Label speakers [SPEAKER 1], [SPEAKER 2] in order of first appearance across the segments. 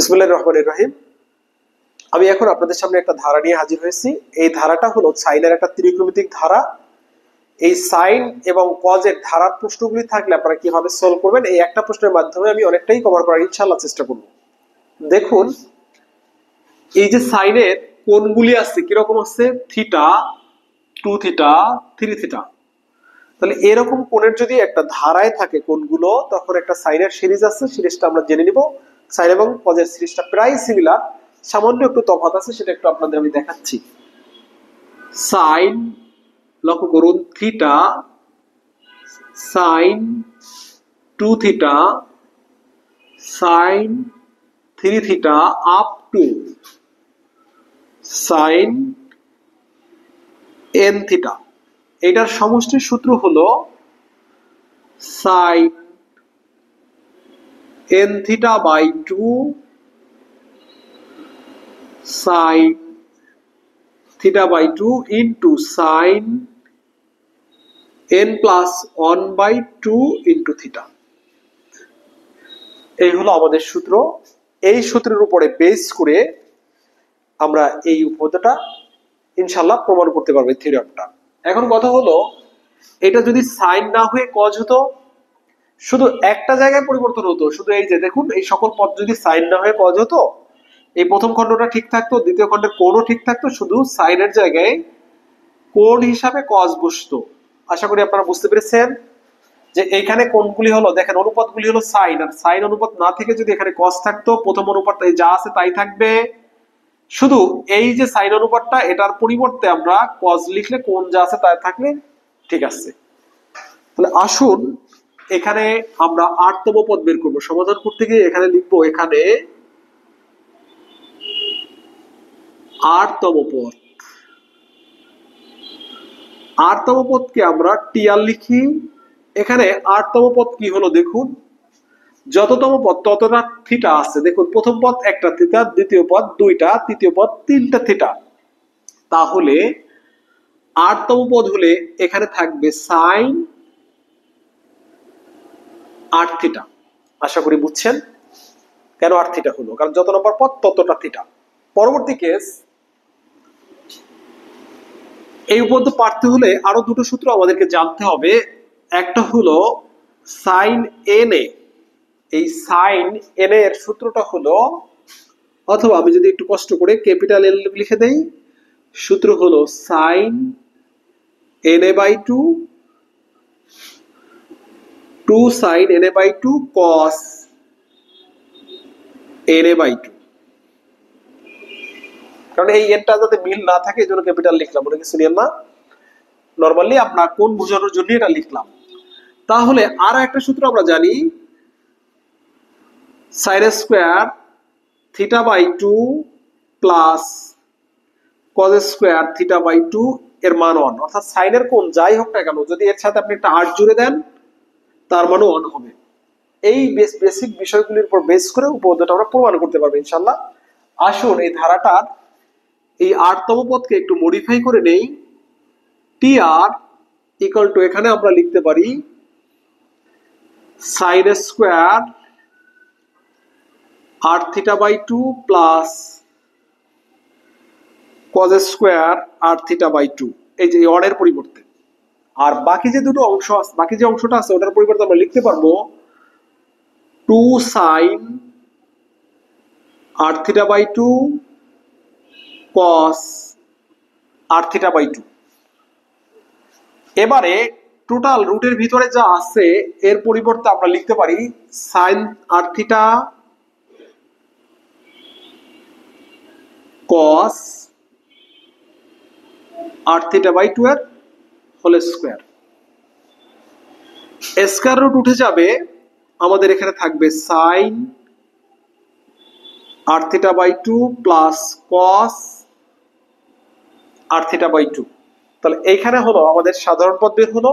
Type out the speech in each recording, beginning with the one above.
[SPEAKER 1] বিসমিল্লাহির রহমানির রহিম। আমি এখন আপনাদের সামনে একটা ধারা নিয়ে হাজির হয়েছি। এই ধারাটা হলো সাইনের একটা ত্রিকোণমিতিক ধারা। এই সাইন এবং কজের ধারার প্রশ্নগুলি থাকলে আপনারা কিভাবে সলভ করবেন, এই একটা প্রশ্নের মাধ্যমে আমি অনেকটাই কভার করার ইনশাআল্লাহ চেষ্টা করব। দেখুন, এই যে সাইনের কোণগুলি আছে কিরকম আছে, থিটা, 2 থিটা, 3 থিটা। তাহলে এরকম কোণের যদি একটা ধারায় থাকে কোণগুলো, তখন একটা সাইনের সিরিজ আছে, সিরিজটা আমরা জেনে নিব। সাইন এবং কজের সিরিজটা প্রায় সিমিলার, সামান্য একটু তফাৎ আছে, সেটা একটু আপনাদের আমি দেখাচ্ছি। সাইন, লক্ষ্য করুন, theta, sine 2 theta, sine 3 theta up to sine n theta. এটার সমষ্টির সূত্র হলো sine n theta by 2 sine theta by 2 into sine n plus 1 by 2 into theta. এই হলো আমাদের সূত্র। এই সূত্রের উপরে বেস করে আমরা এই উপপাদ্যটা ইনশাআল্লাহ প্রমাণ করতে পারবো, থিওরেমটা। এখন কথা হলো, এটা যদি সাইন না হয়ে কজ হতো, শুধু একটা জায়গায় পরিবর্তন হতো, শুধু এই যে দেখুন, এই সকল পদ যদি সাইন না হয়ে কজ হতো, এই প্রথম খণ্ডটা ঠিক থাকতো, দ্বিতীয় খণ্ডের কোণও ঠিক থাকতো, শুধু সাইনের জায়গায় কোণ হিসাবে কজ বসতো। আশা করি আপনারা বুঝতে পেরেছেন যে এইখানে কোণগুলি হলো, দেখেন অনুপাতগুলি হলো সাইন, আর সাইন অনুপাত না থেকে যদি এখানে কজ থাকতো, প্রথম অনুপাত যা আছে তাই থাকবে। শুধু এই যে সাইন অনুপাতটা, এটার পরিবর্তে আমরা কজ লিখলে কোণ যা আছে তাই থাকলে ঠিক আছে। তাহলে আসুন এখানে আমরা 8তম পদ বের করবো। সমাধান করতে গিয়ে এখানে লিখবো, এখানে 8তম পদ। 8তম পদকে আমরা টিআর লিখি। এখানে 8তম পদ কি হলো দেখুন, যততম পদ ততটা থিটা আছে। দেখুন, প্রথম পদ একটা থিটা, দ্বিতীয় পদ 2টা, তৃতীয় পদ 3টা থিটা। তাহলে 8তম পদ হলে এখানে থাকবে সাইন 8 থিটা। আশা করি বুঝছেন কেন 8 থিটা হলো, কারণ যত নম্বর পদ ততটা থিটা। পরবর্তী কেস, এই উপপাদ্য পারতে হলে আরো দুটো সূত্র আমাদেরকে জানতে হবে। একটা হলো সাইন এন এ। এই সাইন এন এর সূত্রটা হলো, অথবা আমি যদি একটু কষ্ট করে ক্যাপিটাল এল লিখে দেই, সূত্র হলো sine n a by 2 2 sine n a by 2 cos n a by 2। কারণ এই এনটা যাতে মিল না থাকে এই জন্য ক্যাপিটাল লিখলাম, ওটা কিছু নিয়েন না, নরমালি আমরা কোন বোঝানোর জন্য এটা লিখলাম। তাহলে আর একটা সূত্র আমরা জানি, sine square theta by 2 plus cos square theta by 2 এর মান 1। অর্থাৎ সাইনের কোণ যাই হোক না কেন, যদি এর সাথে আপনি একটা 8 জুড়ে দেন, তার মানও 1 হবে। এই বেসিক বিষয়গুলির উপর বেস করে উপপাদ্যটা আমরা প্রমাণ করতে পারবো ইনশাআল্লাহ। আসুন এই ধারাটার এই 8তম পদকে একটু মডিফাই করে নেই। টি আর ইকুয়াল টু, এখানে আমরা লিখতে পারি sine square r theta by 2 plus cos square r theta by 2, এই যে অর্ডের পরিবর্তে। আর বাকি যে দুটো অংশ আছে, বাকি যে অংশটা আছে ওটার পরিবর্তে আমরা লিখতে পারবো 2 sine r theta by 2 cos r theta by 2। এবারে টোটাল রুটের ভিতরে যা আছে এর পরিবর্তে আমরা লিখতে পারি sine r theta cos r theta by 2 এর হোল স্কোয়ার। স্কয়ার রুট উঠে যাবে, আমাদের এখানে থাকবে sine r theta by 2 plus cos r theta by 2। তাহলে এইখানে হলো আমাদের সাধারণ পদ বের হলো।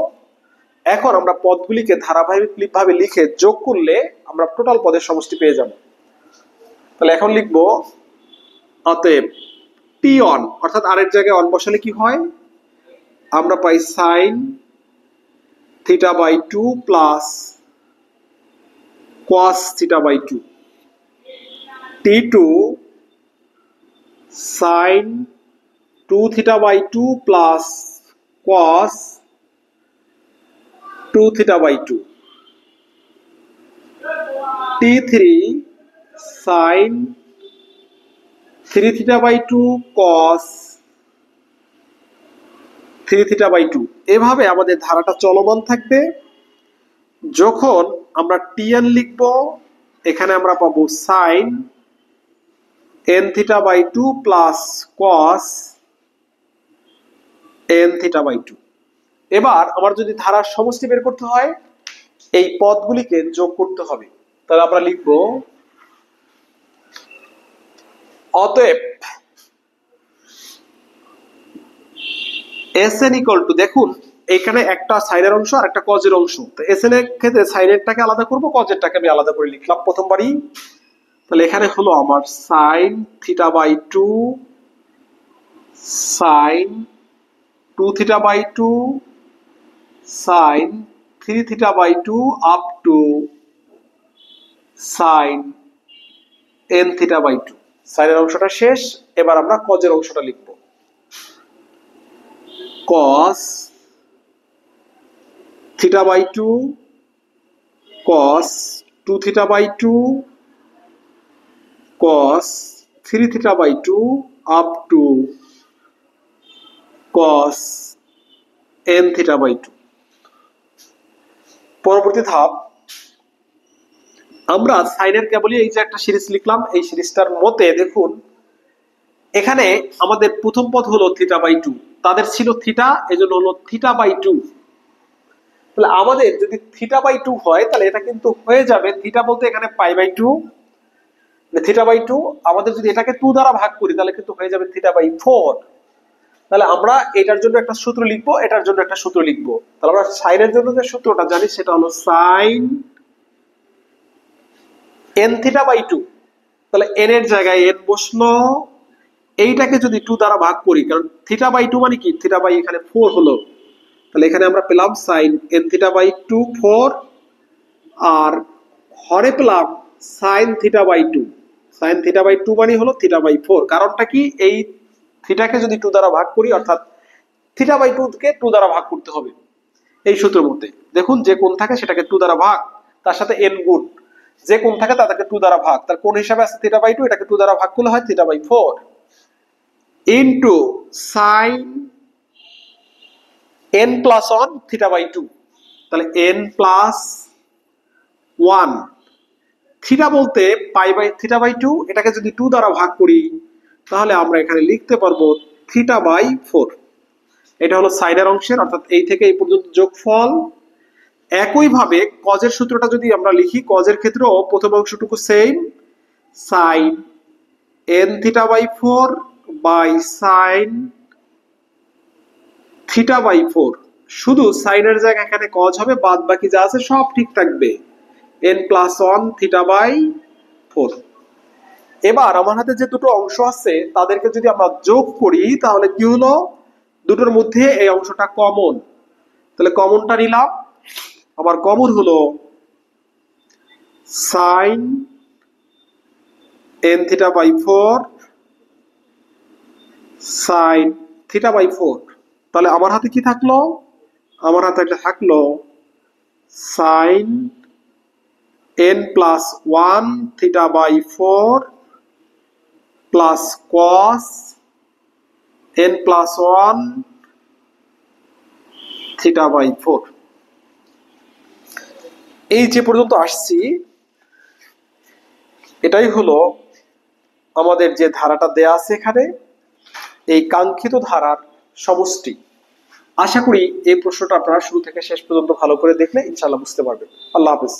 [SPEAKER 1] এখন আমরা পদগুলিকে ধারাবাহিক ভাবে লিখে যোগ করলে আমরা টোটাল পদের সমষ্টি পেয়ে যাব। তাহলে এখন লিখবো, অতএব টি অন, অর্থাৎ আর এর জায়গায় অন বসালে কি হয়, আমরা পাই sine theta by 2 plus cos theta by 2। T2 sin 2 theta by 2 plus cos 2 theta by 2. T3 sin 3 theta by 2 cos 3 theta by 2. এভাবে আমাদের ধারাটা চলমান থাকবে। যখন আমরা Tn লিখব, এখানে আমরা পাবো sin n theta by 2 plus cos n theta by 2. এবার আমার যদি ধারার সমষ্টি বের করতে হয়, এই পদগুলিকে যোগ করতে হবে। তাহলে আমরা লিখব অতএব Sn equal to, দেখুন এখানে একটা সাইনের অংশ আর একটা কজের অংশ, তো Sn এর ক্ষেত্রে সাইনেরটাকে আলাদা করব, কজেরটাকে আমি আলাদা করে লিখলাম প্রথমবারই। তাহলে এখানে হলো আমার sin theta by 2 sin 2 theta by 2 sin 3 theta by 2 up to sin n theta by 2। সাইনের অংশটা শেষ, এবার আমরা কজের অংশটা লিখব। cos theta by 2 cos 2 theta by 2 cos 3 theta by 2 up to cos n theta by 2। পরবর্তী ধাপ, আমরা সাইনের কেবলই এই যে একটা সিরিজ লিখলাম, এই সিরিজটার মতে দেখুন এখানে আমাদের প্রথম পদ হলো থিটা বাই 2, তাদের ছিল থিটা, এজন্য হলো থিটা বাই 2। তাহলে আমাদের যদি থিটা বাই 2 হয়, তাহলে এটা কিন্তু হয়ে যাবে, থিটা বলতে এখানে পাই বাই 2, থিটা বাই 2, আমাদের যদি এটাকে 2 দ্বারা ভাগ করি তাহলে কিন্তু হয়ে যাবে থিটা বাই 4। তাহলে আমরা এটার জন্য একটা সূত্র লিখবো, এটার জন্য একটা সূত্র লিখবো। তাহলে আমরা সাইনের জন্য যে সূত্রটা জানি সেটা হলো sin n থিটা বাই 2। তাহলে n এর জায়গায় n বসলো, এইটাকে যদি 2 দ্বারা ভাগ করি, কারণ থিটা বাই 2 মানে কি, থিটা বাই এখানে 4 হলো, তাহলে এখানে আমরা পেলাম sin n থিটা বাই 2 4, আর হরে পেলাম sin theta by 2। sin theta by 2 মানে হলো থিটা বাই 4। কারণটা কি, এই থিটাকে যদি 2 দ্বারা ভাগ করি, অর্থাৎ থিটা বাই 2 কে 2 দ্বারা ভাগ করতে হবে এই সূত্রের মধ্যে। দেখুন যে কোণ থাকে সেটাকে 2 দ্বারা ভাগ, তার সাথে n গুণ, যে কোণ থাকে তাকে 2 দ্বারা ভাগ, তার কোণ হিসাবে আছে থিটা বাই 2, এটাকে 2 দ্বারা ভাগ করলে হয় theta by 4 into sin n plus 1 theta by 2। তাহলে n প্লাস 1, থিটা বলতে পাই বাই থিটা বাই 2, এটাকে যদি 2 দ্বারা ভাগ করি তাহলে আমরা এখানে লিখতে পারবো থিটা বাই 4। এটা হলো সাইনের অংশের, অর্থাৎ এই থেকে এই পর্যন্ত যোগফল। একইভাবে কজের সূত্রটা যদি আমরা লিখি, কজের ক্ষেত্রেও প্রথম অংশটুকু same, sin n theta by 4 by sin theta by 4। শুধু সাইনের জায়গায় এখানে কজ হবে, বাদ বাকি যা আছে সব ঠিক থাকবে, n প্লাস 1 থিটা বাই 4। এবার আমার হাতে যে দুটো অংশ আছে তাদেরকে যদি আমরা যোগ করি তাহলে কি হলো, দুটোর মধ্যে এই অংশটা কমন, তাহলে কমনটা নিলাম, আবার কমন হলো sin n theta by 4 sin theta by 4। তাহলে আমার হাতে কি থাকলো, আমার হাতে একটা থাকলো sin n plus 1 theta by 4 plus cos n plus 1 theta by 4। এই যে পর্যন্ত আসছি, এটাই হলো আমাদের যে ধারাটা দেয়া আছে এখানে, এই কাঙ্ক্ষিত ধারার সমষ্টি। আশা করি এই প্রশ্নটা আপনারা শুরু থেকে শেষ পর্যন্ত ভালো করে দেখলে ইনশাআল্লাহ বুঝতে পারবেন। আল্লাহ হাফেজ।